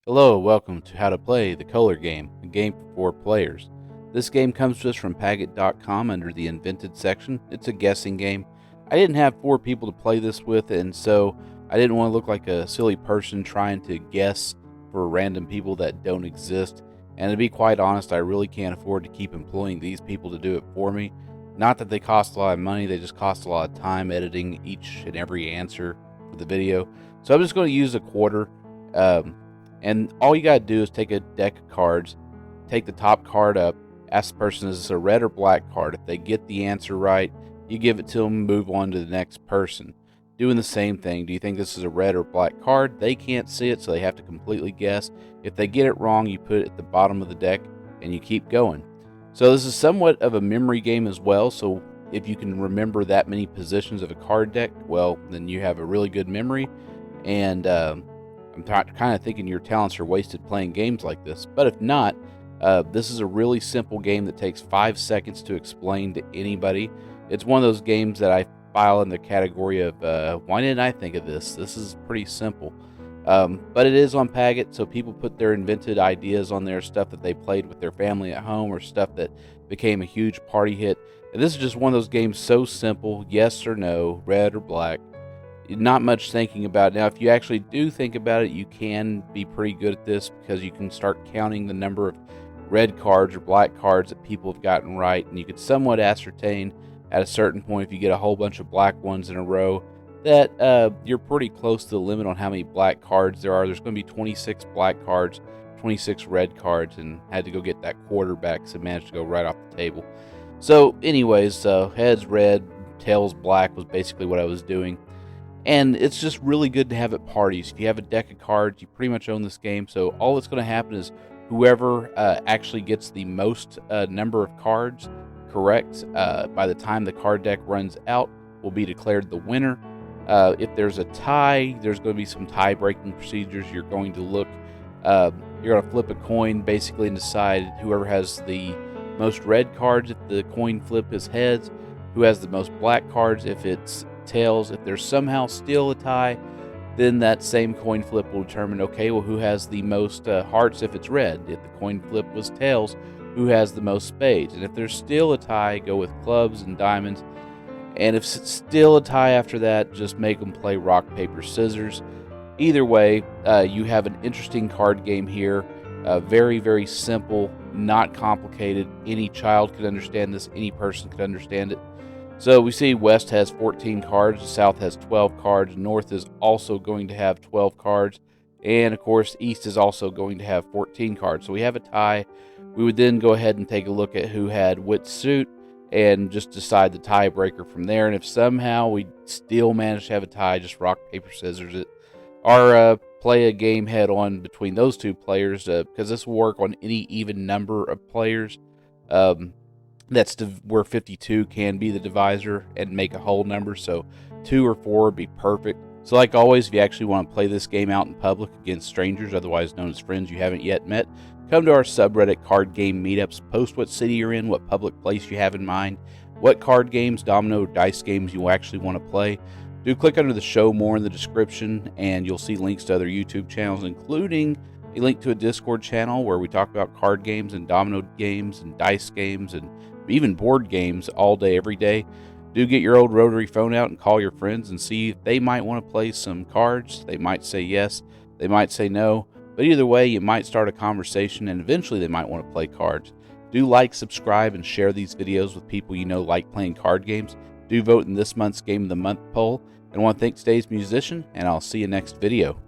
Hello, welcome to How to Play the Color Game, a game for 4 players. This game comes to us from Paget.com under the Invented section. It's a guessing game. I didn't have 4 people to play this with, and so I didn't want to look like a silly person trying to guess for random people that don't exist. And to be quite honest, I really can't afford to keep employing these people to do it for me. Not that they cost a lot of money, they just cost a lot of time editing each and every answer for the video. So I'm just going to use a quarter. And all you got to do is take a deck of cards, take the top card up, ask the person, is this a red or black card? If they get the answer right, you give it to them and move on to the next person. Doing the same thing. Do you think this is a red or black card? They can't see it, so they have to completely guess. If they get it wrong, you put it at the bottom of the deck and you keep going. So this is somewhat of a memory game as well. So if you can remember that many positions of a card deck, well, then you have a really good memory. And I'm kind of thinking your talents are wasted playing games like this. But if not, this is a really simple game that takes 5 seconds to explain to anybody. It's one of those games that I file in the category of, why didn't I think of this? This is pretty simple. But it is on Paget, so people put their invented ideas on there, stuff that they played with their family at home or stuff that became a huge party hit. And this is just one of those games so simple, yes or no, red or black. Not much thinking about it. Now, if you actually do think about it, you can be pretty good at this because you can start counting the number of red cards or black cards that people have gotten right, and you could somewhat ascertain at a certain point, if you get a whole bunch of black ones in a row, that you're pretty close to the limit on how many black cards there are. There's going to be 26 black cards, 26 red cards, and I had to go get that quarterback, so I managed to go right off the table. So anyways, heads red, tails black was basically what I was doing. And it's just really good to have at parties. If you have a deck of cards, you pretty much own this game. So all that's going to happen is whoever actually gets the most number of cards correct by the time the card deck runs out will be declared the winner. If there's a tie, there's going to be some tie-breaking procedures. You're going to look, you're going to flip a coin basically and decide whoever has the most red cards if the coin flip is heads, who has the most black cards if it's tails. If there's somehow still a tie, then that same coin flip will determine, okay, well, who has the most hearts if it's red. If the coin flip was tails, who has the most spades. And if there's still a tie, go with clubs and diamonds. And if it's still a tie after that, just make them play rock, paper, scissors. Either way, you have an interesting card game here. Very, very simple, not complicated. Any child could understand this. Any person could understand it. So we see West has 14 cards, the South has 12 cards, North is also going to have 12 cards, and of course East is also going to have 14 cards. So we have a tie. We would then go ahead and take a look at who had which suit and just decide the tiebreaker from there. And if somehow we still manage to have a tie, just rock, paper, scissors it, or play a game head on between those two players, because this will work on any even number of players. That's where 52 can be the divisor and make a whole number, so 2 or 4 would be perfect. So like always, if you actually want to play this game out in public against strangers, otherwise known as friends you haven't yet met, come to our subreddit card game meetups. Post what city you're in, what public place you have in mind, what card games, domino, dice games you actually want to play. Do click under the show more in the description, and you'll see links to other YouTube channels, including a link to a Discord channel where we talk about card games and domino games and dice games and even board games all day, every day. Do get your old rotary phone out and call your friends and see if they might want to play some cards. They might say yes, they might say no, but either way, you might start a conversation and eventually they might want to play cards. Do like, subscribe, and share these videos with people you know like playing card games. Do vote in this month's Game of the Month poll. And I want to thank today's musician, and I'll see you next video.